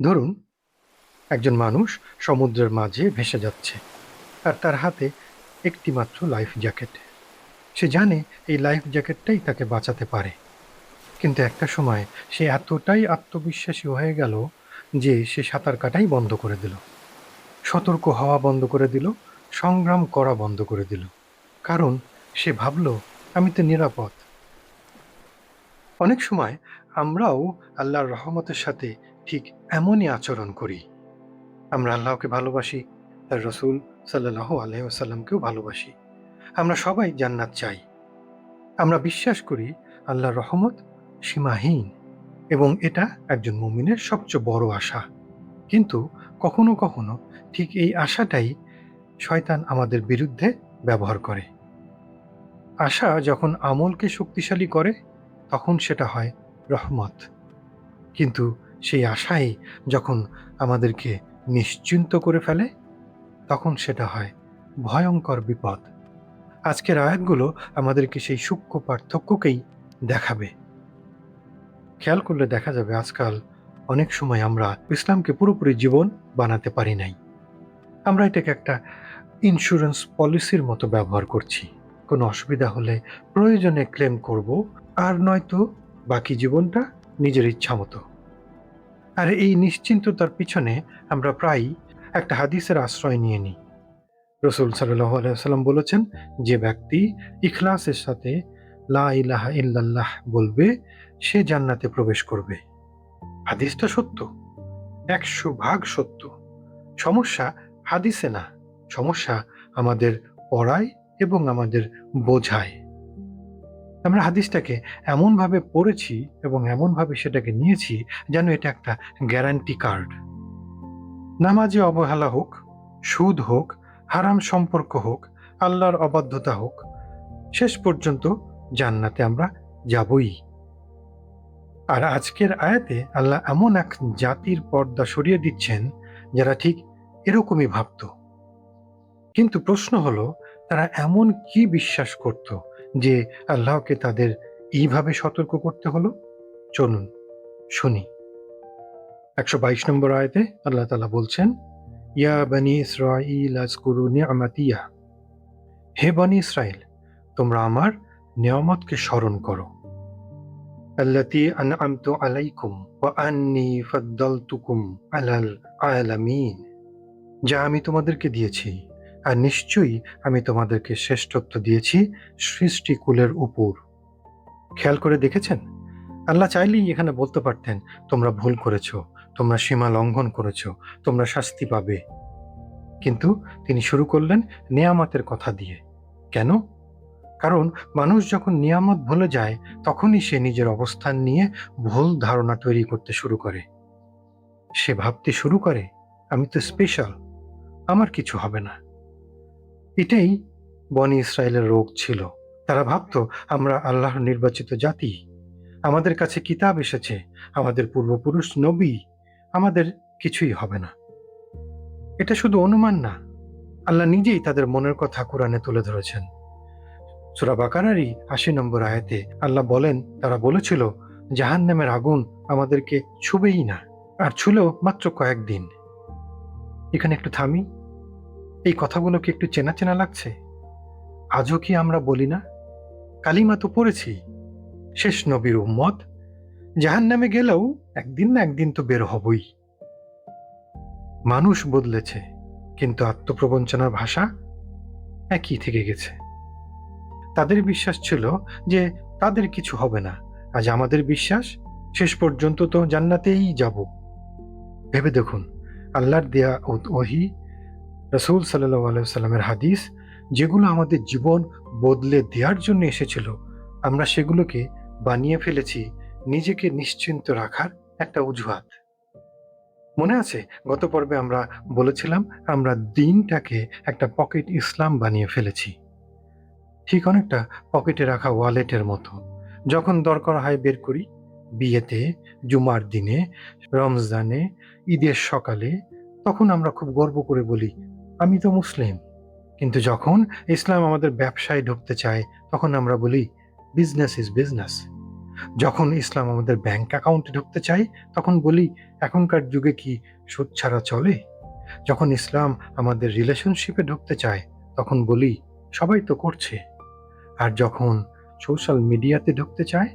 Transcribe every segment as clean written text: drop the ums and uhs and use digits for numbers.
ধরুন, একজন মানুষ সমুদ্রের মাঝে ভেসে যাচ্ছে, আর তার হাতে একটি মাত্র লাইফ জ্যাকেট। সে জানে এই লাইফ জ্যাকেটটাই তাকে বাঁচাতে পারে। কিন্তু একটা সময় সে এতটাই আত্মবিশ্বাসী হয়ে গেল যে সে সাঁতার কাটাই বন্ধ করে দিল, সতর্ক হওয়া বন্ধ করে দিল, সংগ্রাম করা বন্ধ করে দিল। কারণ সে ভাবল, আমি তো নিরাপদ। অনেক সময় আমরাও আল্লাহর রহমতের সাথে ঠিক এমনই আচরণ করি। আমরা আল্লাহকে ভালোবাসি, তার রসুল সাল্লাল্লাহু আলাইহি ওয়াসাল্লামকেও ভালোবাসি। আমরা সবাই জান্নাত চাই। আমরা বিশ্বাস করি আল্লাহর রহমত সীমাহীন এবং এটা একজন মুমিনের সবচেয়ে বড় আশা। কিন্তু কখনো কখনো ঠিক এই আশাটাই শয়তান আমাদের বিরুদ্ধে ব্যবহার করে। আশা যখন আমলকে শক্তিশালী করে, তখন সেটা হয় রহমত। কিন্তু সেই আশাই যখন আমাদেরকে নিশ্চিন্ত করে ফেলে, তখন সেটা হয় ভয়ঙ্কর বিপদ। আজকের আয়াতগুলো আমাদেরকে সেই সূক্ষ্ম পার্থক্যকেই দেখাবে। খেয়াল করলে দেখা যাবে আজকাল অনেক সময় আমরা ইসলামকে পুরোপুরি জীবন বানাতে পারি নাই। আমরা এটাকে একটা ইন্স্যুরেন্স পলিসির মতো ব্যবহার করছি। কোনো অসুবিধা হলে প্রয়োজনে ক্লেম করব, আর নয়তো বাকি জীবনটা নিজের ইচ্ছা মতো। আর এই নিশ্চিন্ততার পিছনে আমরা প্রায়ই একটা হাদিসের আশ্রয় নিয়ে নিই। রসুল সাল্লাল্লাহু আলাইহি ওয়াসাল্লাম বলেছেন, যে ব্যক্তি ইখলাসের সাথে লা ইলাহা ইল্লাল্লাহ বলবে, সে জান্নাতে প্রবেশ করবে। হাদিসটা সত্য, ১০০% সত্য। সমস্যা হাদিসে না, সমস্যা আমাদের পড়ায় এবং আমাদের বোঝায়। আমরা হাদিসটাকে এমনভাবে পড়েছি এবং এমনভাবে সেটাকে নিয়েছি যেন এটা একটা গ্যারান্টি কার্ড। নামাজে অবহেলা হোক, সুদ হোক, হারাম সম্পর্ক হোক, আল্লাহর অবাধ্যতা হোক, শেষ পর্যন্ত জান্নাতে আমরা যাবই। আর আজকের আয়াতে আল্লাহ এমন এক জাতির পর্দা সরিয়ে দিচ্ছেন যারা ঠিক এরকমই ভাবত। কিন্তু প্রশ্ন হলো, তারা এমন কি বিশ্বাস করত যে আল্লাহকে তাদের এইভাবে সতর্ক করতে হলো? চলুন শুনি। ১২২ নম্বর আয়াতে আল্লাহ তাআলা বলছেন, ইয়া বনি ইসরাঈল আযকুরু নি'মাতিয়া, হে বনি ইসরাইল, তোমরা আমার নিয়ামতকে স্মরণ করো। আল্লাতী আনআমতু আলাইকুম ওয়া আন্নী ফাদ্দালতুকুম আলাল আলামিন, যা আমি তোমাদেরকে দিয়েছি, আর নিশ্চয়ই আমি তোমাদেরকে শ্রেষ্ঠত্ব দিয়েছি সৃষ্টিকুলের উপর। খেয়াল করে দেখেছেন? আল্লাহ চাইলেই এখানে বলতে পারতেন, তোমরা ভুল করেছো, তোমরা সীমা লঙ্ঘন করেছো, তোমরা শাস্তি পাবে। কিন্তু তিনি শুরু করলেন নেয়ামতের কথা দিয়ে। কেন? কারণ মানুষ যখন নিয়ামত ভুলে যায়, তখনই সে নিজের অবস্থান নিয়ে ভুল ধারণা তৈরি করতে শুরু করে। সে ভাবতে শুরু করে, আমি তো স্পেশাল, আমার কিছু হবে না। এটাই বনি ইসরায়েলের রোগ ছিল। তারা ভাবতো, আমরা আল্লাহর নির্বাচিত জাতি, আমাদের কাছে কিতাব এসেছে, আমাদের পূর্বপুরুষ নবী, আমাদের কিছুই হবে না। এটা শুধু অনুমান না, আল্লাহ নিজেই তাদের মনের কথা কোরআনে তুলে ধরেছেন। সূরা বাকারারই ৮০ নম্বর আয়াতে আল্লাহ বলেন, তারা বলেছিল, জাহান্নামের আগুন আমাদেরকে ছুবেই না, আর ছুলেও মাত্র কয়েকদিন। এখানে একটু থামি। এই কথাগুলো কি একটু চেনা চেনা লাগছে? আজও কি আমরা বলি না, কালিমা তো পড়েছি, শেষ নবীর উম্মত, জাহান্নামে গেলেও একদিন না একদিন তো বের হবই। মানুষ বদলেছে, কিন্তু আত্মপ্রবঞ্চনার ভাষা একই থেকে গেছে। তাদের বিশ্বাস ছিল যে তাদের কিছু হবে না, আজ আমাদের বিশ্বাস শেষ পর্যন্ত তো জান্নাতেই যাব। ভেবে দেখুন, আল্লাহর দেয়া ওহী, রাসূল সাল্লাল্লাহু আলাইহি ওয়াসাল্লামের হাদিস, যেগুলো আমাদের জীবন বদলে দেওয়ার জন্য এসেছিল, আমরা সেগুলোকে বানিয়ে ফেলেছি নিজেকে নিশ্চিন্ত রাখার একটা অজুহাত। মনে আছে, গত পর্বে আমরা বলেছিলাম আমরা দিনটাকে একটা পকেট ইসলাম বানিয়ে ফেলেছি, ঠিক অনেকটা পকেটে রাখা ওয়ালেটের মতো। যখন দরকার হয় বের করি, বিয়েতে, জুমার দিনে, রমজানে, ঈদের সকালে, তখন আমরা খুব গর্ব করে বলি, আমি তো মুসলিম। কিন্তু যখন ইসলাম আমাদের ব্যবসায় ঢুকতে চায়, তখন আমরা বলি, বিজনেস ইজ বিজনেস। যখন ইসলাম আমাদের ব্যাংক অ্যাকাউন্টে ঢুকতে চায় তখন বলি, এখনকার যুগে কি সুদ ছাড়া চলে? যখন ইসলাম আমাদের রিলেশনশিপে ঢুকতে চায় তখন বলি, সবাই তো করছে। আর যখন সোশ্যাল মিডিয়াতে ঢুকতে চায়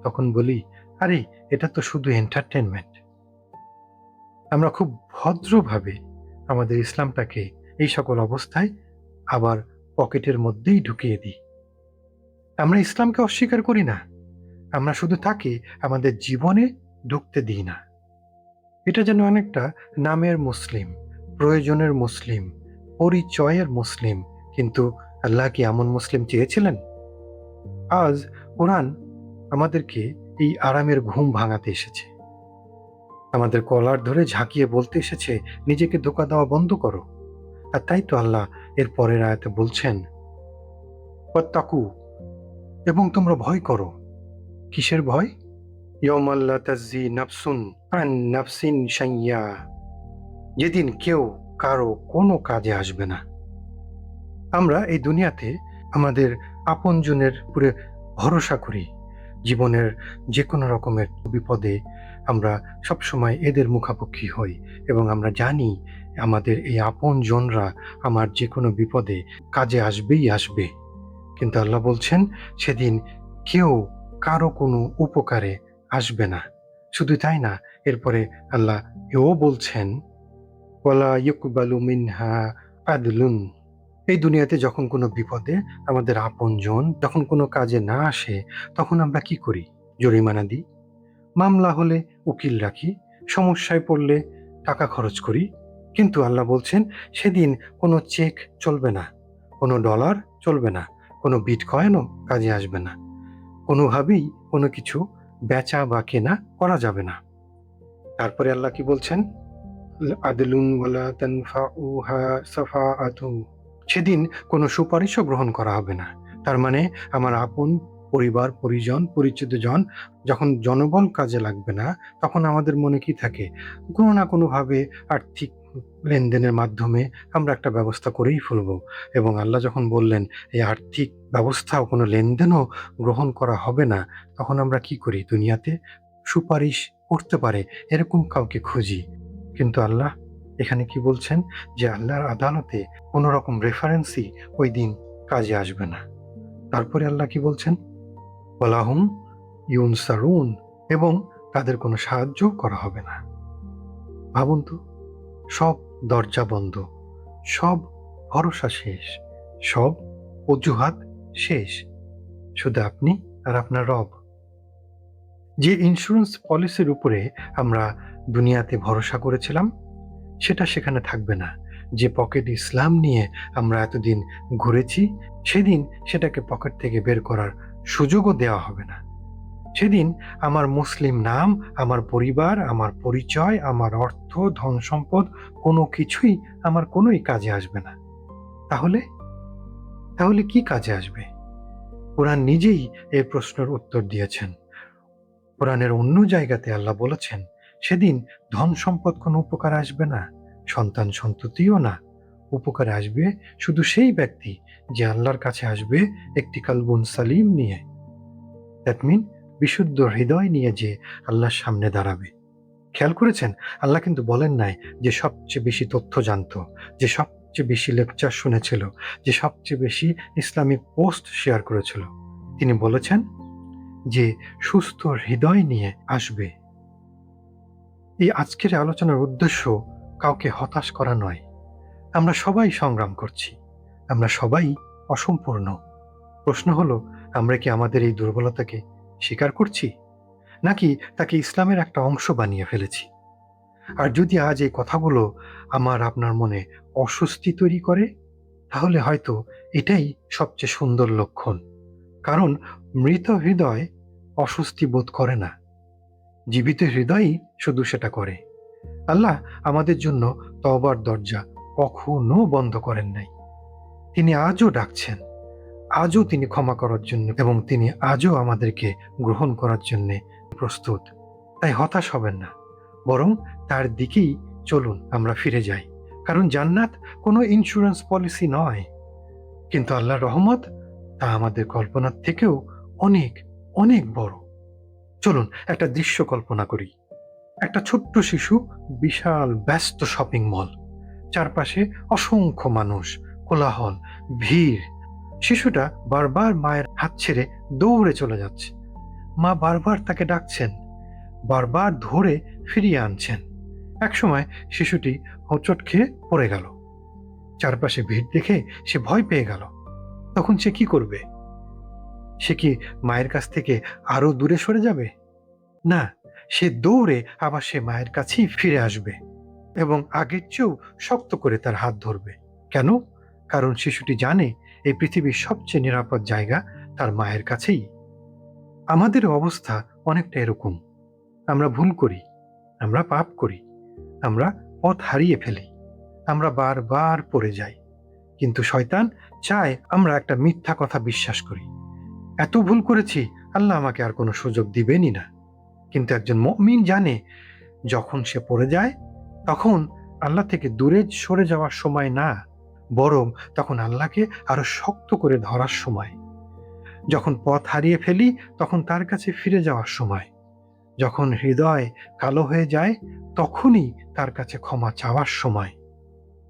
তখন বলি, আরে এটা তো শুধু এন্টারটেনমেন্ট। আমরা খুব ভদ্রভাবে আমাদের ইসলামটাকে এই সকল অবস্থায় আবার পকেটের মধ্যেই ঢুকিয়ে দিই। আমরা ইসলামকে অস্বীকার করি না, আমরা শুধু তাকে আমাদের জীবনে ঢুকতে দিই না। এটা যেন অনেকটা নামের মুসলিম, প্রয়োজনের মুসলিম, পরিচয়ের মুসলিম, কিন্তু আল্লাহ কি এমন মুসলিম চেয়েছিলেন? আজ কোরআন আমাদেরকে এই আরামের ঘুম ভাঙাতে এসেছে, আমাদের কলার ধরে ঝাঁকিয়ে বলতে এসেছে, নিজেকে ধোঁকা দেওয়া বন্ধ করো। আর তাই তো আল্লাহ এর পরের আয়াতে বলছেন, ওয়াত্তাকু, এবং তোমরা ভয় করো। কিসের ভয়? ইয়াউমাল লা তাজজি নাফসুন আন নাফসিন শাইয়্যা, যেদিন কেউ কারো কোনো কাজে আসবে না। আমরা এই দুনিয়াতে আমাদের আপনজনের উপরে ভরসা করি। জীবনের যে কোনো রকমের বিপদে আমরা সবসময় এদের মুখাপেক্ষি হই এবং আমরা জানি আমাদের এই আপনজনরা আমার যে কোনো বিপদে কাজে আসবেই আসবে। কিন্তু আল্লাহ বলছেন, সেদিন কেউ কারো কোনো উপকারে আসবে না। শুধু তাই না, এরপরে আল্লাহ এও বলছেন, ওয়ালা ইউকবালু মিনহা আদলুন। এই দুনিয়াতে যখন কোনো বিপদে আমাদের আপনজন যখন কোনো কাজে না আসে, তখন আমরা কি করি? জরিমানা দিই, মামলা হলে উকিল রাখি, সমস্যায় পড়লে টাকা খরচ করি। কিন্তু আল্লাহ বলছেন, সেদিন কোনো চেক চলবে না, কোনো ডলার চলবে না, কোনো বিটকয়েনও কাজে আসবে না। কোনোভাবেই কোনো কিছু বেচা বা কেনা করা যাবে না। তারপরে আল্লাহ কি বলছেন? আদলুন ওয়ালা তানফাউহা সাফাআতু, সেদিন কোনো সুপারিশও গ্রহণ করা হবে না। তার মানে আমার আপন পরিবার, পরিজন, পরিচিতজন যখন জনবল কাজে লাগবে না, তখন আমাদের মনে কি থাকে? কোনো না কোনোভাবে আর্থিক লেনদেনের মাধ্যমে আমরা একটা ব্যবস্থা করেই ফেলবো। এবং আল্লাহ যখন বললেন এই আর্থিক ব্যবস্থাও কোনো লেনদেনও গ্রহণ করা হবে না, তখন আমরা কি করি? দুনিয়াতে সুপারিশ করতে পারে এরকম কাউকে খুঁজি। কিন্তু আল্লাহ এখানে কি বলছেন? যে আল্লাহর আদালতে কোনো রকম রেফারেন্সই ওই দিন কাজে আসবে না। তারপরে আল্লাহ কি বলছেন? ওয়ালাহুম ইউনসারুন, এবং তাদের কোনো সাহায্য করা হবে না। ভাবুন তো, সব দরজা বন্ধ, সব ভরসা শেষ, সব অজুহাত শেষ, শুধু আপনি আর আপনার রব। যে ইন্স্যুরেন্স পলিসির উপরে আমরা দুনিয়াতে ভরসা করেছিলাম, সেটা সেখানে থাকবে না। যে পকেট ইসলাম নিয়ে আমরা এতদিন ঘুরেছি, সেদিন সেটাকে পকেট থেকে বের করার সুযোগও দেওয়া হবে না। সেদিন আমার মুসলিম নাম, আমার পরিবার, আমার পরিচয়, আমার অর্থ, ধন সম্পদ কোনো কিছুই আমার কোনোই কাজে আসবে না। তাহলে তাহলে কি কাজে আসবে? কোরআন নিজেই এই প্রশ্নের উত্তর দিয়েছেন। কোরআনের অন্য জায়গাতে আল্লাহ বলেছেন, সেদিন ধন সম্পদ কোনো উপকার আসবে না, সন্তান সন্ততিও না। উপকারে আসবে শুধু সেই ব্যক্তি যে আল্লাহর কাছে আসবে একটি কালবুন সালিম নিয়ে। দ্যাট মিন বিশুদ্ধ হৃদয় নিয়ে যে আল্লাহর সামনে দাঁড়াবে। খেয়াল করেছেন, আল্লাহ কিন্তু বলেন নাই যে সবচেয়ে বেশি তথ্য জানতো, যে সবচেয়ে বেশি লেকচার শুনেছিল, যে সবচেয়ে বেশি ইসলামিক পোস্ট শেয়ার করেছিল। তিনি বলেছেন যে সুস্থ হৃদয় নিয়ে আসবে। এই আজকের আলোচনার উদ্দেশ্য কাউকে হতাশ করা নয়। আমরা সবাই সংগ্রাম করছি, আমরা সবাই অসম্পূর্ণ। প্রশ্ন হলো, আমরা কি আমাদের এই দুর্বলতাকে স্বীকার করছি, নাকি তাকে ইসলামের একটা অংশ বানিয়ে ফেলেছি? আর যদি আজ এই কথাগুলো আমার আপনার মনে অস্বস্তি তৈরি করে, তাহলে হয়তো এটাই সবচেয়ে সুন্দর লক্ষণ। কারণ মৃত হৃদয় অস্বস্তি বোধ করে না, জীবিত হৃদয়ই শুধু সেটা করে। আল্লাহ আমাদের জন্য তওবার দরজা কখনো বন্ধ করেন নাই। তিনি আজও ডাকছেন, আজও তিনি ক্ষমা করার জন্য, এবং তিনি আজও আমাদেরকে গ্রহণ করার জন্য প্রস্তুত। তাই হতাশ হবেন না, বরং তার দিকেই চলুন, আমরা ফিরে যাই। কারণ জান্নাত কোনো ইন্স্যুরেন্স পলিসি নয়, কিন্তু আল্লাহর রহমত তা আমাদের কল্পনার থেকেও অনেক অনেক বড়। চলুন একটা দৃশ্য কল্পনা করি। একটা ছোট্ট শিশু, বিশাল ব্যস্ত শপিং মল, চারপাশে অসংখ্য মানুষ, কোলাহল, ভিড়। শিশুটা বারবার মায়ের হাত ছেড়ে দৌড়ে চলে যাচ্ছে। মা বারবার তাকে ডাকছেন, বারবার ধরে ফিরিয়ে আনছেন। একসময় শিশুটি হোঁচট খেয়ে পড়ে গেল। চারপাশে ভিড় দেখে সে ভয় পেয়ে গেল। তখন সে কি করবে? সে কি মায়ের কাছ থেকে আরো দূরে সরে যাবে? না, সে দৌড়ে আবার সে মায়ের কাছেই ফিরে আসবে এবং আগের চেয়েও শক্ত করে তার হাত ধরবে। কেন? কারণ শিশুটি জানে এই পৃথিবীর সবচেয়ে নিরাপদ জায়গা তার মায়ের কাছেই। আমাদের অবস্থা অনেকটা এরকম। আমরা ভুল করি, আমরা পাপ করি, আমরা পথ হারিয়ে ফেলি, আমরা বারবার পড়ে যাই। কিন্তু শয়তান চায় আমরা একটা মিথ্যা কথা বিশ্বাস করি। এত ভুল করেছি, আল্লাহ আমাকে আর কোনো সুযোগ দিবেনই না। কিন্তু একজন মুমিন জানে, যখন সে পড়ে যায় তখন আল্লাহ থেকে দূরে সরে যাওয়ার সময় না, বরং তখন আল্লাহকে আরো শক্ত করে ধরার সময়। যখন পথ হারিয়ে ফেলি তখন তার কাছে ফিরে যাওয়ার সময়। যখন হৃদয় কালো হয়ে যায় তখনই তার কাছে ক্ষমা চাওয়ার সময়।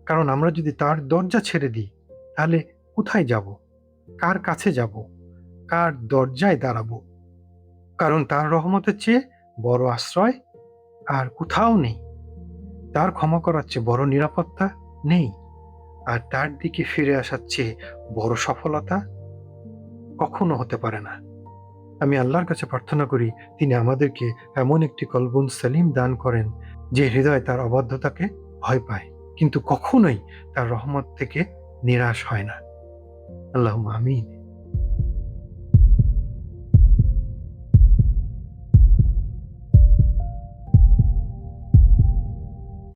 কারণ আমরা যদি তার দরজা ছেড়ে দিই, তাহলে কোথায় যাব? কার কাছে যাব? কার দরজায় দাঁড়াবো? কারণ তার রহমতের চেয়ে বড় আশ্রয় আর কোথাও নেই। তার ক্ষমা করার চেয়ে বড় নিরাপত্তা নেই। আর তার দিকে ফিরে আসার চেয়ে বড় সফলতা কখনো হতে পারে না। আমি আল্লাহর কাছে প্রার্থনা করি, তিনি আমাদেরকে এমন একটি কলবুন সালিম দান করেন, যে হৃদয় তার অবাধ্যতাকে ভয় পায়, কিন্তু কখনোই তার রহমত থেকে নিরাশ হয় না। আল্লাহুম্মা আমিন।